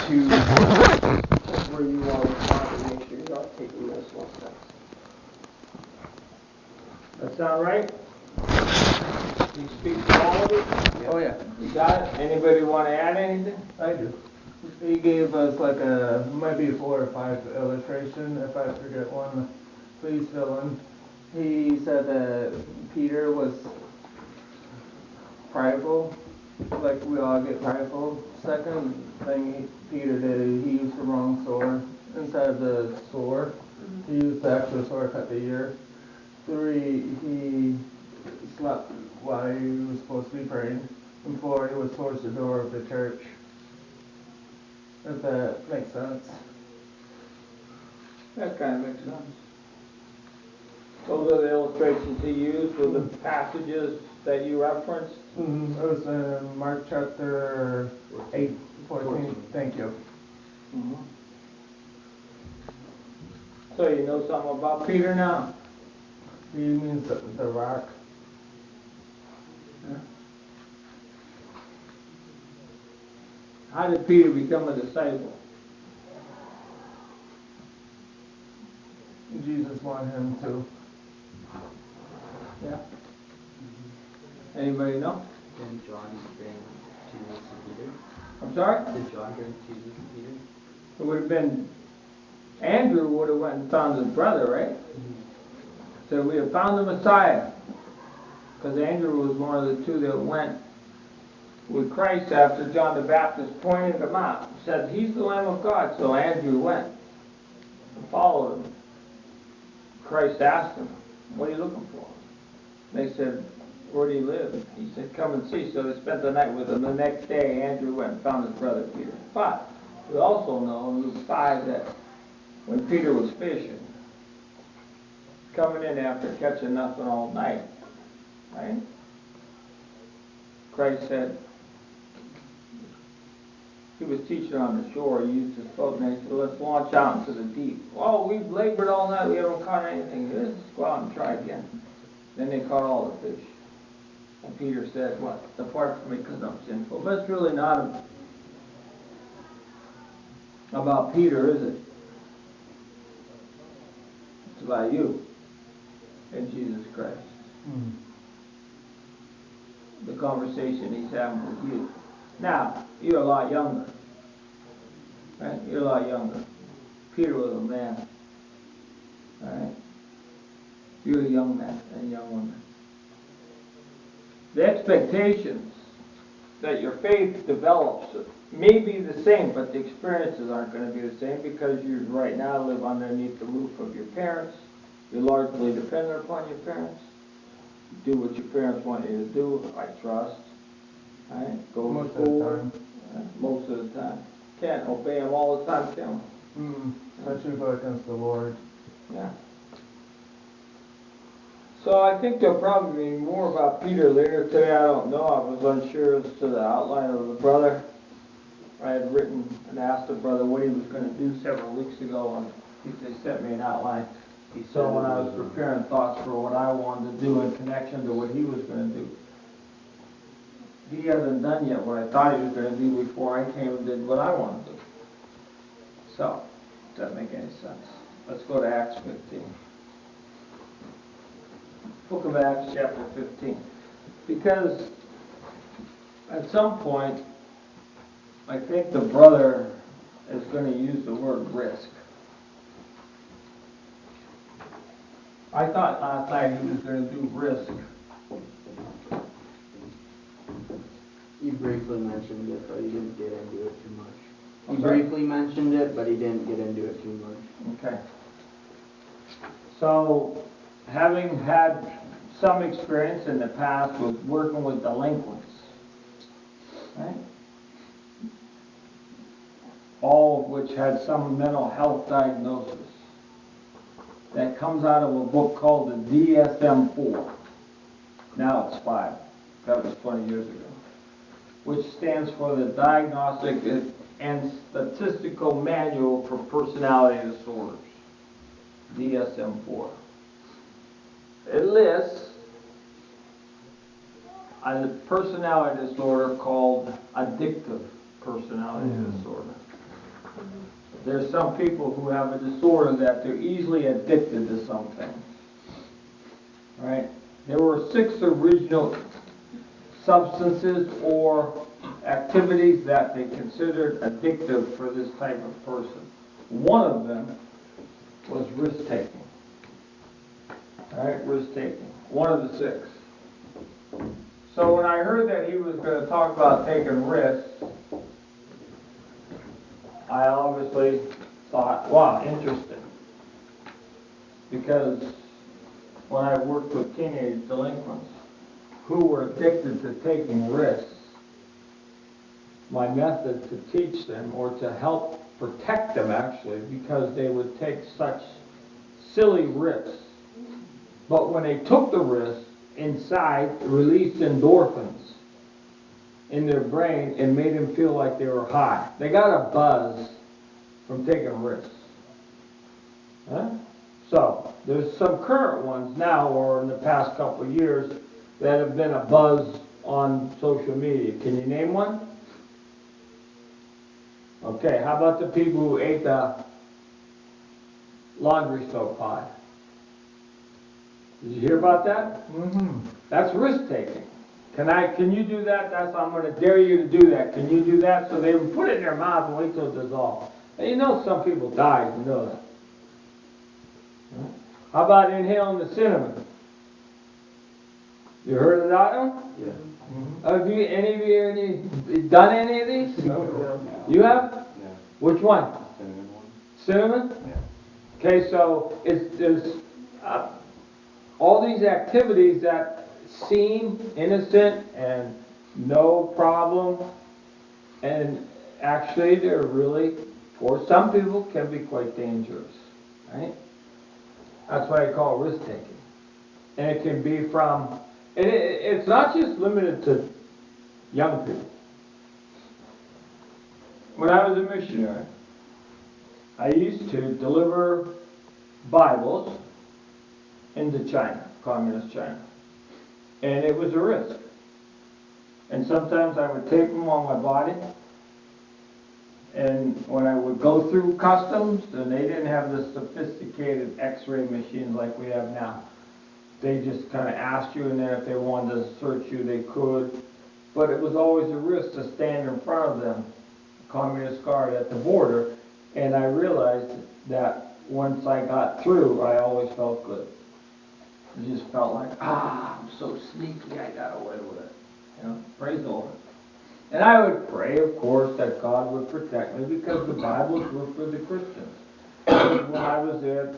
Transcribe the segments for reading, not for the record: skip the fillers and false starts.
to where you always want to make sure you're not taking this one. That sound right? You speak to all of it? Oh yeah. You got it? Anybody want to add anything? I do. He gave us like might be 4 or 5 illustration. If I forget one, please fill in. He said that Peter was prideful, like we all get prideful. Second thing Peter did, he used the wrong sword. Instead of the sword, he used the actual sword cut the ear. 3, he slept while he was supposed to be praying. And 4, he was towards the door of the church. If that makes sense. That kind of makes sense. Those are the illustrations he used with the passages that you referenced. It was in Mark chapter 8, 14. Thank you. Mm-hmm. So you know something about Peter now? He means the rock. Yeah. How did Peter become a disciple? Jesus wanted him to. Yeah. Anybody know? Didn't John bring Jesus to Peter? I'm sorry? Did John bring Jesus to Peter? It would have been, Andrew would have went and found his brother, right? So we have found the Messiah. Because Andrew was one of the two that went with Christ after John the Baptist pointed him out. Said, he's the Lamb of God. So Andrew went and followed him. Christ asked him, what are you looking for? They said, where do you live? He said, come and see. So they spent the night with him. The next day, Andrew went and found his brother Peter. But we also know in Luke 5 that when Peter was fishing, coming in after catching nothing all night, right? Christ said, he was teaching on the shore, he used his boat, and he said, let's launch out into the deep. Oh, we've labored all night, we haven't caught anything. Let's go out and try again. Then they caught all the fish. And Peter said, what? Depart from me because I'm sinful. But it's really not about Peter, is it? It's about you and Jesus Christ. The conversation he's having with you. Now, you're a lot younger. Right? You're a lot younger. Peter was a man. Alright? You're a young man and young woman. The expectations that your faith develops may be the same, but the experiences aren't going to be the same because you right now live underneath the roof of your parents. You're largely dependent upon your parents. Do what your parents want you to do, I trust. Right? Go to school. Most of the time. Can't obey them all the time, can we? Especially go against the Lord. Yeah. So I think there'll probably be more about Peter later today. I don't know. I was unsure as to the outline of the brother. I had written and asked the brother what he was going to do several weeks ago, and they sent me an outline. So when I was preparing thoughts for what I wanted to do in connection to what he was going to do, he hasn't done yet what I thought he was going to do before I came and did what I wanted to do. So, does that make any sense? Let's go to Acts 15. Book of Acts, chapter 15. Because at some point, I think the brother is going to use the word risk. I thought last night he was going to do risk. He briefly mentioned it, but he didn't get into it too much. He Okay. briefly mentioned it, but he didn't get into it too much. Okay. So, having had some experience in the past with working with delinquents, right? All of which had some mental health diagnosis, that comes out of a book called the DSM-4. Now it's 5. That was 20 years ago. Which stands for the Diagnostic and Statistical Manual for Personality Disorders. DSM-4. It lists a personality disorder called addictive personality disorder. there's some people who have a disorder that they're easily addicted to something. Right? There were 6 original substances or activities that they considered addictive for this type of person. One of them was risk-taking. All right, risk-taking. One of the 6. So when I heard that he was going to talk about taking risks, I obviously thought, wow, interesting. Because when I worked with teenage delinquents who were addicted to taking risks, my method to teach them, or to help protect them actually, because they would take such silly risks. But when they took the risk, inside released endorphins in their brain and made them feel like they were high. They got a buzz from taking risks. Huh? So, there's some current ones now, or in the past couple of years, that have been a buzz on social media. Can you name one? Okay, how about the people who ate the laundry soap pie? Did you hear about that? Mm-hmm. That's risk-taking. Can you do that? I'm going to dare you to do that. Can you do that? So they would put it in their mouth and wait till it dissolves. And you know some people die, you know that. How about inhaling the cinnamon? You heard of that one? Yeah. Have any of you done any of these? No. You have? Yeah. Which one? Cinnamon one. Cinnamon? Yeah. Okay, so there's all these activities that seem innocent and no problem, and actually they're really, for some people, can be quite dangerous, right? That's why I call it risk-taking. And it can be from, it's not just limited to young people. When I was a missionary, I used to deliver Bibles into China, communist China. And it was a risk. And sometimes I would tape them on my body. And when I would go through customs, and they didn't have the sophisticated x-ray machines like we have now. They just kind of asked you, and then if they wanted to search you, they could. But it was always a risk to stand in front of them, communist guard at the border. And I realized that once I got through, I always felt good. It just felt like, I'm so sneaky, I got away with it. You know, praise the Lord. And I would pray, of course, that God would protect me, because the Bibles were for the Christians. Because when I was there,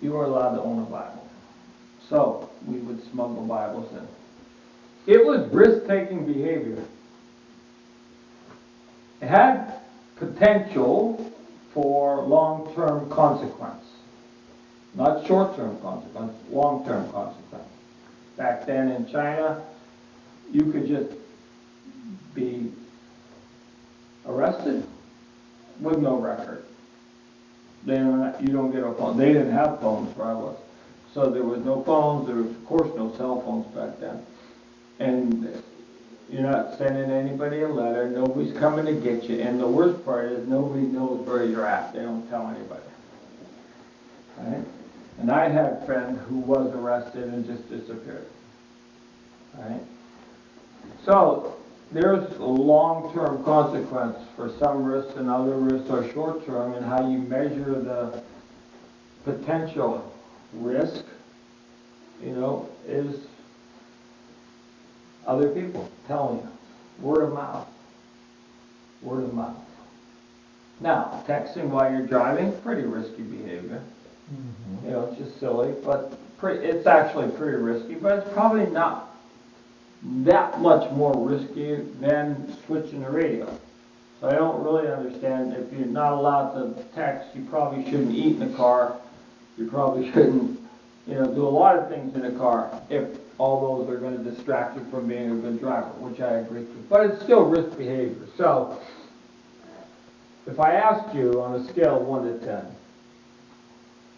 you were allowed to own a Bible. So, we would smuggle Bibles in. It was risk-taking behavior. It had potential for long-term consequence. Not short-term consequence, long-term consequence. Back then in China, you could just be arrested with no record. You don't get a phone. They didn't have phones where I was. So there was no phones, there was of course no cell phones back then. And you're not sending anybody a letter, nobody's coming to get you, and the worst part is nobody knows where you're at. They don't tell anybody. Right? And I had a friend who was arrested and just disappeared. Right? So there's a long-term consequence for some risks, and other risks are short-term, and how you measure the potential risk, is other people telling you. Word of mouth. Word of mouth. Now, texting while you're driving, pretty risky behavior. Mm-hmm. It's just silly, but it's actually pretty risky, but it's probably not that much more risky than switching the radio. So I don't really understand, if you're not allowed to text, you probably shouldn't eat in the car. You probably shouldn't, do a lot of things in the car if all those are going to distract you from being a good driver, which I agree to. But it's still risk behavior. So if I asked you on a scale of 1 to 10,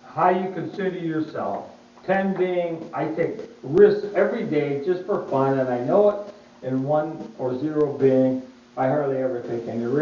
how you consider yourself, 10 being I take risks every day just for fun and I know it, and 1 or 0 being I hardly ever take any risks.